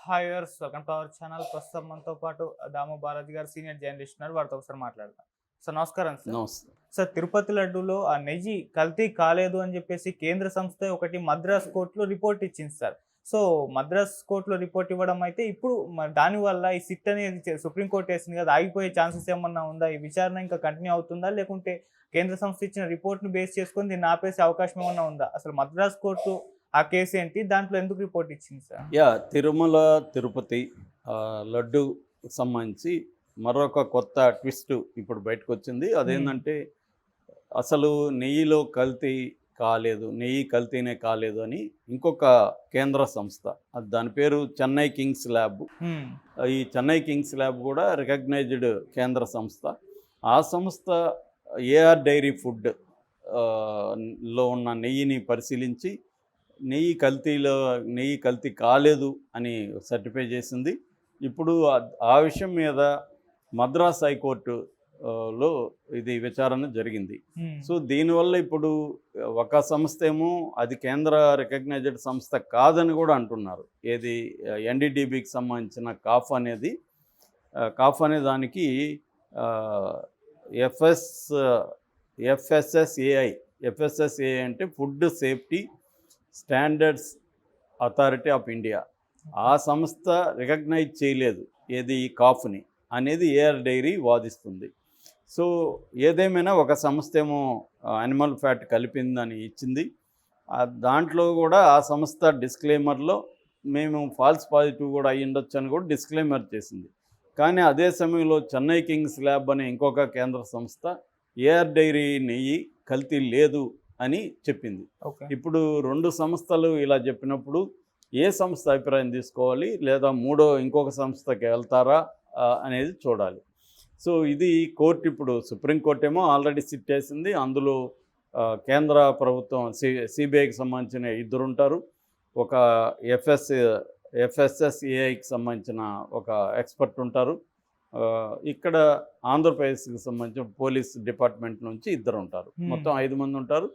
Hi viewers, welcome to our channel. ప్రస్తుతం మనతో పాటు దాము బాలాజీ గారు సీనియర్ జర్నలిస్ట్ ఉన్నారు. వారితో ఒకసారి మాట్లాడదాం. సార్ నమస్కారం సార్. నమస్తే. సార్, తిరుపతి లడ్డూలో ఆ నెయ్యి కల్తీ కాలేదు అని చెప్పేసి కేంద్ర సంస్థ ఒకటి మద్రాస్ కోర్టులో రిపోర్ట్ ఇచ్చింది సార్. సో మద్రాస్ కోర్టులో రిపోర్ట్ ఇవ్వడం అయితే ఇప్పుడు దానివల్ల ఈ సిట్ అనేది సుప్రీంకోర్టు వేసింది కదా, ఆగిపోయే ఛాన్సెస్ ఏమన్నా ఉందా? ఈ విచారణ ఇంకా కంటిన్యూ అవుతుందా, లేకుంటే కేంద్ర సంస్థ ఇచ్చిన రిపోర్ట్ని బేస్ చేసుకొని దీన్ని ఆపేసే అవకాశం ఏమన్నా ఉందా? అసలు మద్రాస్ కోర్టు ఆ కేసు ఏంటి, దాంట్లో ఎందుకు రిపోర్ట్ ఇచ్చింది సార్? తిరుమల తిరుపతి లడ్డు సంబంధించి మరొక కొత్త ట్విస్ట్ ఇప్పుడు బయటకు వచ్చింది. అదేంటంటే అసలు నెయ్యిలో కల్తీ కాలేదు, నెయ్యి కల్తీనే కాలేదు అని ఇంకొక కేంద్ర సంస్థ, దాని పేరు చెన్నై కింగ్స్ ల్యాబ్. ఈ చెన్నై కింగ్స్ ల్యాబ్ కూడా రికగ్నైజ్డ్ కేంద్ర సంస్థ. ఆ సంస్థ ఏఆర్ డైరీ ఫుడ్ లో ఉన్న నెయ్యిని పరిశీలించి నెయ్యి కల్తీ కాలేదు అని సర్టిఫై చేసింది. ఇప్పుడు ఆ విషయం మీద మద్రాస్ హైకోర్టులో ఇది విచారణ జరిగింది. సో దీనివల్ల ఇప్పుడు ఒక సంస్థ ఏమో అది కేంద్ర రికగ్నైజ్డ్ సంస్థ కాదని కూడా అంటున్నారు. ఏది ఎన్డీడీబీకి సంబంధించిన కాఫ్ అనే దానికి ఎఫ్ఎస్ఎస్ఏఐ అంటే food safety standards authority of India, ఆ సంస్థ రికగ్నైజ్ చేయలేదు ఏది కాఫ్ని అనేది ఏఆర్ డైరీ వాదిస్తుంది. సో ఏదేమైనా ఒక సంస్థ ఏమో యానిమల్ ఫ్యాట్ కలిపిందని ఇచ్చింది. దాంట్లో కూడా ఆ సంస్థ డిస్క్లైమర్లో మేము ఫాల్స్ పాజిటివ్ కూడా అయ్యి ఉండొచ్చు అని కూడా డిస్క్లైమర్ చేసింది. కానీ అదే సమయంలో చెన్నై కింగ్స్ ల్యాబ్ అనే ఇంకొక కేంద్ర సంస్థ ఏఆర్ డైరీ నెయ్యి కల్తీ లేదు అని చెప్పింది. ఇప్పుడు రెండు సంస్థలు ఇలా చెప్పినప్పుడు ఏ సంస్థ అభిప్రాయం తీసుకోవాలి, లేదా ఇంకొక సంస్థకి వెళ్తారా అనేది చూడాలి. సో ఇది కోర్టు, ఇప్పుడు సుప్రీంకోర్టు ఏమో ఆల్రెడీ సిట్ వేసింది. అందులో కేంద్ర ప్రభుత్వం సిబిఐకి సంబంధించిన ఇద్దరు ఉంటారు, ఒక ఎఫ్ఎస్ఎస్ఏఐకి సంబంధించిన ఒక ఎక్స్పర్ట్ ఉంటారు, ఇక్కడ ఆంధ్రప్రదేశ్కి సంబంధించిన పోలీస్ డిపార్ట్మెంట్ నుంచి ఇద్దరు ఉంటారు. మొత్తం 5 మంది ఉంటారు.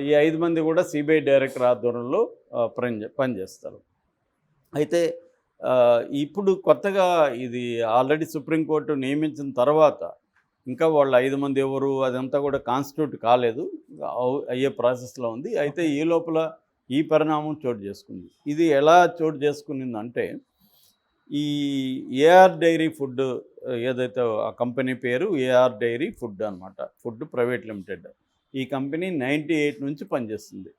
ఈ 5 మంది కూడా సిబిఐ డైరెక్టర్ ఆధ్వర్యంలో పనిచేస్తారు. అయితే ఇప్పుడు కొత్తగా ఇది ఆల్రెడీ సుప్రీంకోర్టు నియమించిన తర్వాత ఇంకా వాళ్ళ 5 మంది ఎవరు అదంతా కూడా కాన్స్టిట్యూట్ కాలేదు, అయ్యే ప్రాసెస్లో ఉంది. అయితే ఈ లోపల ఈ పరిణామం చోటు చేసుకుంది. ఇది ఎలా చోటు చేసుకునిందంటే, ఈ ఏఆర్ డైరీ ఫుడ్ ఏదైతే ఆ కంపెనీ పేరు ఏఆర్ డైరీ ఫుడ్ అనమాట, ఫుడ్ ప్రైవేట్ లిమిటెడ్. ఈ కంపెనీ 98 నుంచి పనిచేస్తుంది.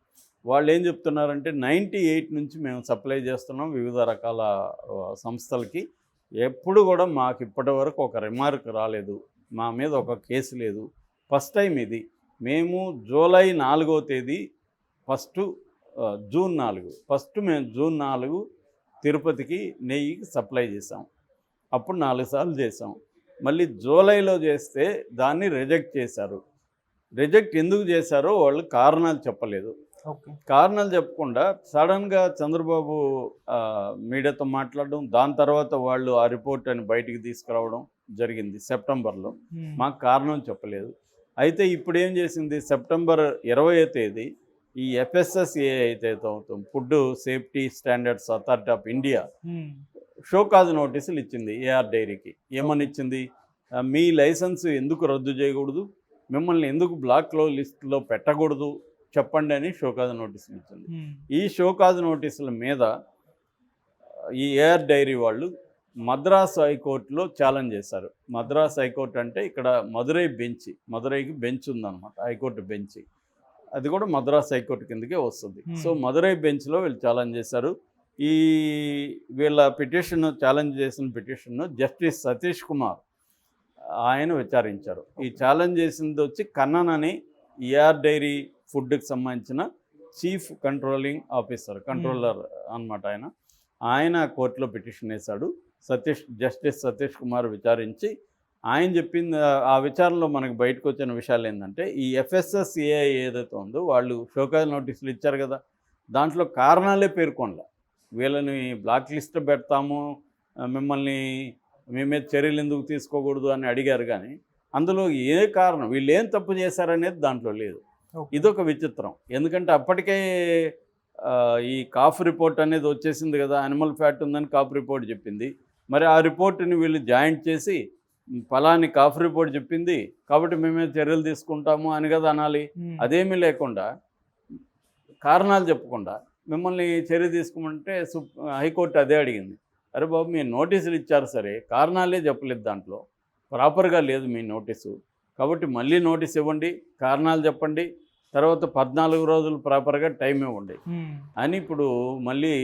వాళ్ళు ఏం చెప్తున్నారంటే 98 నుంచి మేము సప్లై చేస్తున్నాం వివిధ రకాల సంస్థలకి, ఎప్పుడు కూడా మాకు ఇప్పటి వరకు ఒక రిమార్క్ రాలేదు, మా మీద ఒక కేసు లేదు. ఫస్ట్ టైం ఇది. మేము జూలై 4వ తేదీ మేము జూన్ 4 తిరుపతికి నెయ్యికి సప్లై చేసాం. అప్పుడు 4 సార్లు చేసాం. మళ్ళీ జూలైలో చేస్తే దాన్ని రిజెక్ట్ చేశారు. రిజెక్ట్ ఎందుకు చేశారో వాళ్ళు కారణాలు చెప్పలేదు. కారణాలు చెప్పకుండా సడన్గా చంద్రబాబు మీడియాతో మాట్లాడడం, దాని తర్వాత వాళ్ళు ఆ రిపోర్ట్ అని బయటికి తీసుకురావడం జరిగింది సెప్టెంబర్లో. మాకు కారణం చెప్పలేదు. అయితే ఇప్పుడు ఏం చేసింది, సెప్టెంబర్ 20వ తేదీ ఈ ఎఫ్ఎస్ఎస్ఏఐ అయితే అవుతాం, food safety standards authority of India, show cause నోటీసులు ఇచ్చింది ఏఆర్ డైరీకి. ఏమని ఇచ్చింది, మీ లైసెన్స్ ఎందుకు రద్దు చేయకూడదు, మిమ్మల్ని ఎందుకు బ్లాక్ లిస్ట్లో పెట్టకూడదు చెప్పండి అని షోకాజ్ నోటీసులు ఇచ్చింది. ఈ షోకాజ్ నోటీసుల మీద ఈ ఏఆర్ డైరీ వాళ్ళు మద్రాస్ హైకోర్టులో ఛాలెంజ్ చేశారు. మద్రాస్ హైకోర్టు అంటే ఇక్కడ మదురైకి బెంచ్ ఉందన్నమాట, హైకోర్టు బెంచ్. అది కూడా మద్రాస్ హైకోర్టు కిందకే వస్తుంది. సో మదురై బెంచ్లో వీళ్ళు ఛాలెంజ్ చేశారు. వీళ్ళ ఛాలెంజ్ చేసిన పిటిషన్ను జస్టిస్ సతీష్ కుమార్ ఆయన విచారించారు. ఈ ఛాలెంజ్ చేసింది వచ్చి కన్నన్ అని ఏఆర్ డైరీ ఫుడ్కి సంబంధించిన చీఫ్ కంట్రోలర్ అనమాట. ఆయన కోర్టులో పిటిషన్ వేశాడు. జస్టిస్ సతీష్ కుమార్ విచారించి ఆయన చెప్పింది, ఆ విచారణలో మనకు బయటకు వచ్చిన విషయాలు ఏంటంటే, ఈ ఎఫ్ఎస్ఎస్ఏఐ ఏదైతే ఉందో వాళ్ళు షోకాజ్ నోటీసులు ఇచ్చారు కదా, దాంట్లో కారణాలే పేర్కొనలే. వీళ్ళని బ్లాక్ లిస్ట్ పెడతాము, మిమ్మల్ని మీ మీద చర్యలు ఎందుకు తీసుకోకూడదు అని అడిగారు. కానీ అందులో ఏ కారణం, వీళ్ళు ఏం తప్పు చేశారనేది దాంట్లో లేదు. ఇదొక విచిత్రం. ఎందుకంటే అప్పటికే ఈ కాఫ్ రిపోర్ట్ అనేది వచ్చేసింది కదా, యానిమల్ ఫ్యాట్ ఉందని కాఫ్ రిపోర్ట్ చెప్పింది. మరి ఆ రిపోర్ట్ని వీళ్ళు జాయింట్ చేసి ఫలాని కాఫ్ రిపోర్ట్ చెప్పింది కాబట్టి మేమే చర్యలు తీసుకుంటాము అని కదా అనాలి. అదేమీ లేకుండా కారణాలు చెప్పకుండా మిమ్మల్ని చర్య తీసుకోమంటే హైకోర్టు అదే అడిగింది. అరే బాబు, మీరు నోటీసులు ఇచ్చారు సరే, కారణాలే చెప్పలేదు, దాంట్లో ప్రాపర్గా లేదు మీ నోటీసు, కాబట్టి మళ్ళీ నోటీస్ ఇవ్వండి, కారణాలు చెప్పండి, తర్వాత 14 రోజులు ప్రాపర్గా టైం ఇవ్వండి అని ఇప్పుడు మళ్ళీ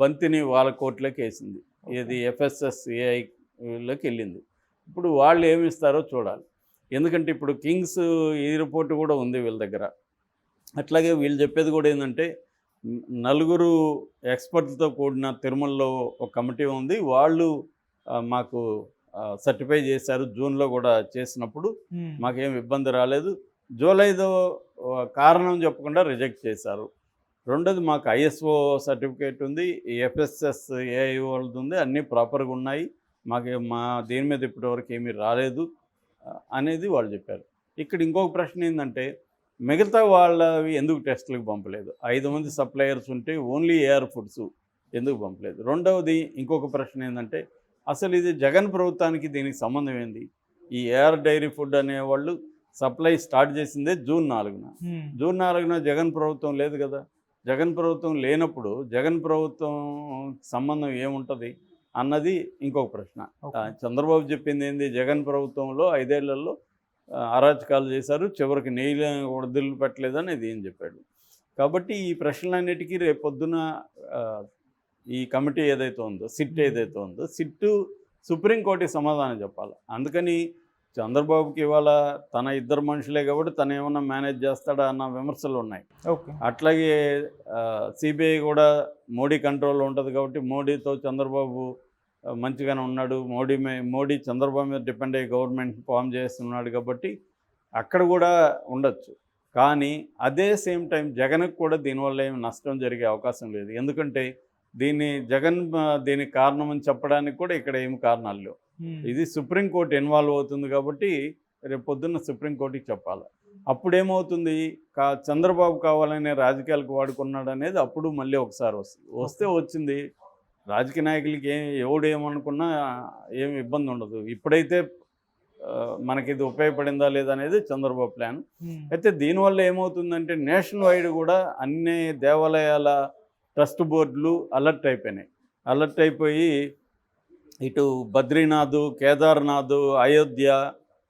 బంతిని వాళ్ళ కోర్టులోకి వేసింది. ఇది FSSAIలోకి వెళ్ళింది. ఇప్పుడు వాళ్ళు ఏమి ఇస్తారో చూడాలి. ఎందుకంటే ఇప్పుడు కింగ్స్ ఈ రిపోర్టు కూడా ఉంది వీళ్ళ దగ్గర. అట్లాగే వీళ్ళు చెప్పేది కూడా ఏంటంటే 4 ఎక్స్పర్ట్లతో కూడిన తిరుమలలో ఒక కమిటీ ఉంది, వాళ్ళు మాకు సర్టిఫై చేశారు, జూన్లో కూడా చేసినప్పుడు మాకేం ఇబ్బంది రాలేదు, జూలైలో కారణం చెప్పకుండా రిజెక్ట్ చేశారు. రెండోది మాకు ISO సర్టిఫికేట్ ఉంది, FSSAI వాళ్ళది ఉంది, అన్నీ ప్రాపర్గా ఉన్నాయి, మా దీని మీద ఇప్పటివరకు ఏమీ రాలేదు అనేది వాళ్ళు చెప్పారు. ఇక్కడ ఇంకొక ప్రశ్న ఏంటంటే, మిగతా వాళ్ళవి ఎందుకు టెస్టులకు పంపలేదు? 5 మంది సప్లయర్స్ ఉంటే ఓన్లీ AR ఫుడ్స్ ఎందుకు పంపలేదు? రెండవది ఇంకొక ప్రశ్న ఏంటంటే, అసలు ఇది జగన్ ప్రభుత్వానికి దీనికి సంబంధం ఏంది? ఈ AR డైరీ ఫుడ్ అనేవాళ్ళు సప్లై స్టార్ట్ చేసిందే జూన్ 4న. జూన్ 4న జగన్ ప్రభుత్వం లేదు కదా. జగన్ ప్రభుత్వం లేనప్పుడు జగన్ ప్రభుత్వం సంబంధం ఏముంటుంది అన్నది ఇంకొక ప్రశ్న. చంద్రబాబు చెప్పింది ఏంది? జగన్ ప్రభుత్వంలో 5 ఏళ్లలో అరాచకాలు చేశారు, చివరికి నెయ్యి వదిలి పెట్టలేదని ఇది ఏం చెప్పాడు. కాబట్టి ఈ ప్రశ్నలన్నిటికీ రేపొద్దున ఈ కమిటీ ఏదైతే ఉందో, సిట్ ఏదైతే ఉందో, సిట్టు సుప్రీంకోర్టుకి సమాధానం చెప్పాలి. అందుకని చంద్రబాబుకి ఇవాళ తన 2 మనుషులే కాబట్టి తను ఏమన్నా మేనేజ్ చేస్తాడా అన్న విమర్శలు ఉన్నాయి. అట్లాగే CBI కూడా మోడీ కంట్రోల్లో ఉంటుంది కాబట్టి మోడీతో చంద్రబాబు మంచిగానే ఉన్నాడు, మోడీ చంద్రబాబు మీద డిపెండ్ అయ్యి గవర్నమెంట్ ఫామ్ చేస్తున్నాడు కాబట్టి అక్కడ కూడా ఉండొచ్చు. కానీ అదే సేమ్ టైం జగన్కి కూడా దీనివల్ల ఏమి నష్టం జరిగే అవకాశం లేదు. ఎందుకంటే దీనికి కారణం అని చెప్పడానికి కూడా ఇక్కడ ఏమి కారణాలు లేవు. ఇది సుప్రీంకోర్టు ఇన్వాల్వ్ అవుతుంది కాబట్టి రేపు పొద్దున్న సుప్రీంకోర్టుకి చెప్పాలి. అప్పుడేమవుతుంది, చంద్రబాబు కావాలనే రాజకీయాలకు వాడుకున్నాడు అనేది అప్పుడు మళ్ళీ ఒకసారి వస్తే వచ్చింది. రాజకీయ నాయకులకి ఎవడు ఏమనుకున్నా ఏమి ఇబ్బంది ఉండదు. ఇప్పుడైతే మనకి ఇది ఉపయోగపడిందా లేదా అనేది చంద్రబాబు ప్లాన్. అయితే దీనివల్ల ఏమవుతుందంటే నేషనల్ వైడ్ కూడా అన్ని దేవాలయాల ట్రస్ట్ బోర్డులు అలర్ట్ అయిపోయినాయి. అలర్ట్ అయిపోయి ఇటు బద్రీనాథ్, కేదార్నాథ్, అయోధ్య,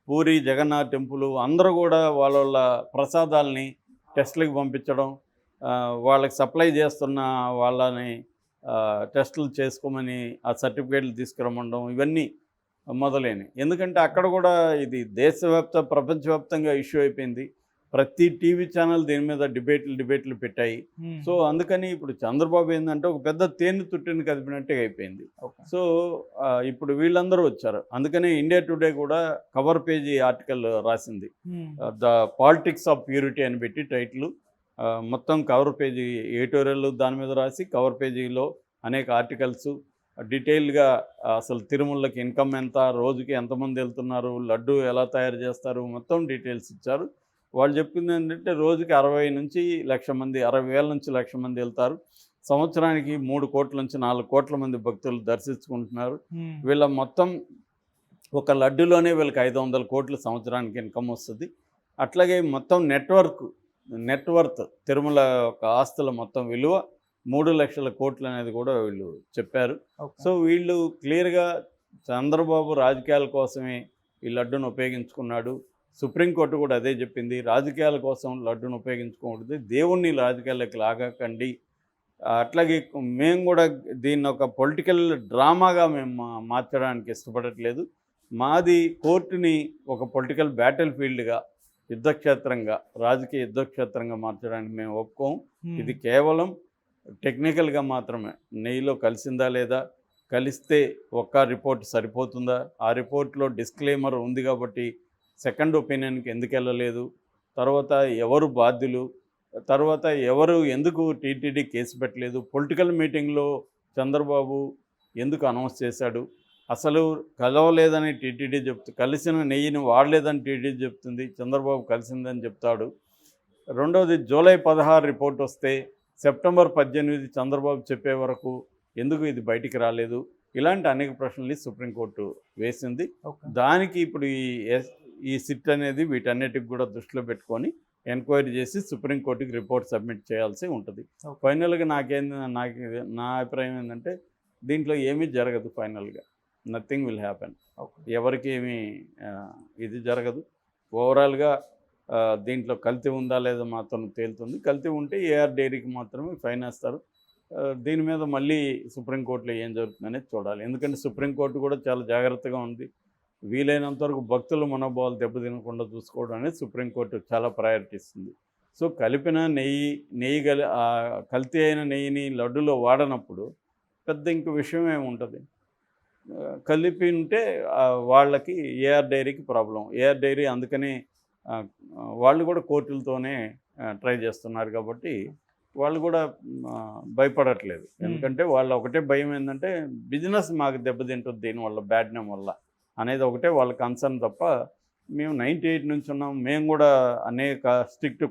పూరి జగన్నాథ్ టెంపుల్ అందరూ కూడా వాళ్ళ ప్రసాదాలని టెస్టులకు పంపించడం, వాళ్ళకి సప్లై చేస్తున్న వాళ్ళని టెస్టులు చేసుకోమని ఆ సర్టిఫికేట్లు తీసుకురమ్మడం, ఇవన్నీ మొదలైనవి. ఎందుకంటే అక్కడ కూడా ఇది ప్రపంచవ్యాప్తంగా ఇష్యూ అయిపోయింది. ప్రతి టీవీ ఛానల్ దీని మీద డిబేట్లు పెట్టాయి. సో అందుకని ఇప్పుడు చంద్రబాబు ఏంటంటే ఒక పెద్ద తేనె తుట్టిని కదిపినట్టుగా అయిపోయింది. సో ఇప్పుడు వీళ్ళందరూ వచ్చారు. అందుకని ఇండియా టుడే కూడా కవర్ పేజీ ఆర్టికల్ రాసింది, ద పాలిటిక్స్ ఆఫ్ ప్యూరిటీ అని పెట్టి టైటిల్. మొత్తం కవర్ పేజీ ఎడిటోరియల్ దాని మీద రాసి కవర్ పేజీలో అనేక ఆర్టికల్స్ డీటెయిల్గా అసలు తిరుమలకి ఇన్కమ్ ఎంత, రోజుకి ఎంతమంది వెళ్తున్నారు, లడ్డు ఎలా తయారు చేస్తారు, మొత్తం డీటెయిల్స్ ఇచ్చారు. వాళ్ళు చెప్పింది ఏంటంటే రోజుకి 60 నుంచి 1,00,000 మంది, 60,000 నుంచి 1,00,000 మంది వెళ్తారు. సంవత్సరానికి 3 కోట్ల నుంచి 4 కోట్ల మంది భక్తులు దర్శించుకుంటున్నారు. వీళ్ళ మొత్తం ఒక లడ్డులోనే వీళ్ళకి 500 కోట్లు సంవత్సరానికి ఇన్కమ్ వస్తుంది. అట్లాగే మొత్తం నెట్వర్త్ తిరుమల ఒక ఆస్తుల మొత్తం విలువ 3 లక్షల కోట్లు అనేది కూడా వీళ్ళు చెప్పారు. సో వీళ్ళు క్లియర్గా చంద్రబాబు రాజకీయాల కోసమే ఈ లడ్డును ఉపయోగించుకున్నాడు. సుప్రీంకోర్టు కూడా అదే చెప్పింది, రాజకీయాల కోసం లడ్డును ఉపయోగించుకోకూడదు, దేవుణ్ణి రాజకీయాలకు లాగకండి. అట్లాగే మేము కూడా దీన్ని ఒక పొలిటికల్ డ్రామాగా మేము మార్చడానికి ఇష్టపడట్లేదు. మాది కోర్టుని ఒక పొలిటికల్ బ్యాటిల్ ఫీల్డ్గా, యుద్ధక్షేత్రంగా, రాజకీయ యుద్ధక్షేత్రంగా మార్చడానికి మేము ఒప్పుకోము. ఇది కేవలం టెక్నికల్గా మాత్రమే. నెయ్యిలో కలిసిందా లేదా, కలిస్తే ఒక్క రిపోర్ట్ సరిపోతుందా, ఆ రిపోర్ట్లో డిస్క్లైమర్ ఉంది కాబట్టి సెకండ్ ఒపీనియన్కి ఎందుకు వెళ్ళలేదు, తర్వాత ఎవరు బాధ్యులు, తర్వాత ఎవరు ఎందుకు టీటీడీ కేసు పెట్టలేదు, పొలిటికల్ మీటింగ్లో చంద్రబాబు ఎందుకు అనౌన్స్ చేశాడు, అసలు కలవలేదని టీటీడీ కలిసిన నెయ్యిని వాడలేదని టీటీడీ చెప్తుంది, చంద్రబాబు కలిసిందని చెప్తాడు. రెండవది జూలై 16 రిపోర్ట్ వస్తే సెప్టెంబర్ 18 చంద్రబాబు చెప్పే వరకు ఎందుకు ఇది బయటికి రాలేదు, ఇలాంటి అనేక ప్రశ్నలు సుప్రీంకోర్టు వేసింది. ఓకే. దానికి ఇప్పుడు ఈ సిట్ అనేది వీటన్నిటికి కూడా దృష్టిలో పెట్టుకొని ఎంక్వైరీ చేసి సుప్రీంకోర్టుకి రిపోర్ట్ సబ్మిట్ చేయాల్సి ఉంటుంది. ఓకే. ఫైనల్గా నా అభిప్రాయం ఏంటంటే దీంట్లో ఏమీ జరగదు. ఫైనల్గా నథింగ్ విల్ హ్యాపెన్. ఓకే. ఎవరికి ఏమీ ఇది జరగదు. ఓవరాల్గా దీంట్లో కల్తీ ఉందా లేదా మాత్రం తేలుతుంది. కల్తీ ఉంటే ఏఆర్ డైరీకి మాత్రమే ఫైన్ వేస్తారు. దీని మీద మళ్ళీ సుప్రీంకోర్టులో ఏం జరుగుతుందనేది చూడాలి. ఎందుకంటే సుప్రీంకోర్టు కూడా చాలా జాగ్రత్తగా ఉంది. వీలైనంత వరకు భక్తుల మనోభావాలు దెబ్బతినకుండా చూసుకోవడం అనేది సుప్రీంకోర్టు చాలా ప్రయారిటీ ఇస్తుంది. సో కలిపిన నెయ్యి కల్తీ అయిన నెయ్యిని లడ్డులో వాడనప్పుడు పెద్ద ఇంక విషయం ఏముంటుంది. కలిపి ఉంటే వాళ్ళకి ఏఆర్ డైరీకి ప్రాబ్లం. ఏఆర్ డైరీ అందుకని వాళ్ళు కూడా కోర్టులతోనే ట్రై చేస్తున్నారు కాబట్టి వాళ్ళు కూడా భయపడట్లేదు. ఎందుకంటే వాళ్ళ ఒకటే భయం ఏంటంటే బిజినెస్ మాకు దెబ్బతింటుంది దీనివల్ల, బ్యాడ్ నేమ్ వల్ల అనేది ఒకటే వాళ్ళ కన్సర్న్ తప్ప మేము 98 నుంచి ఉన్నాం. మేము కూడా అనేక స్ట్రిక్ట్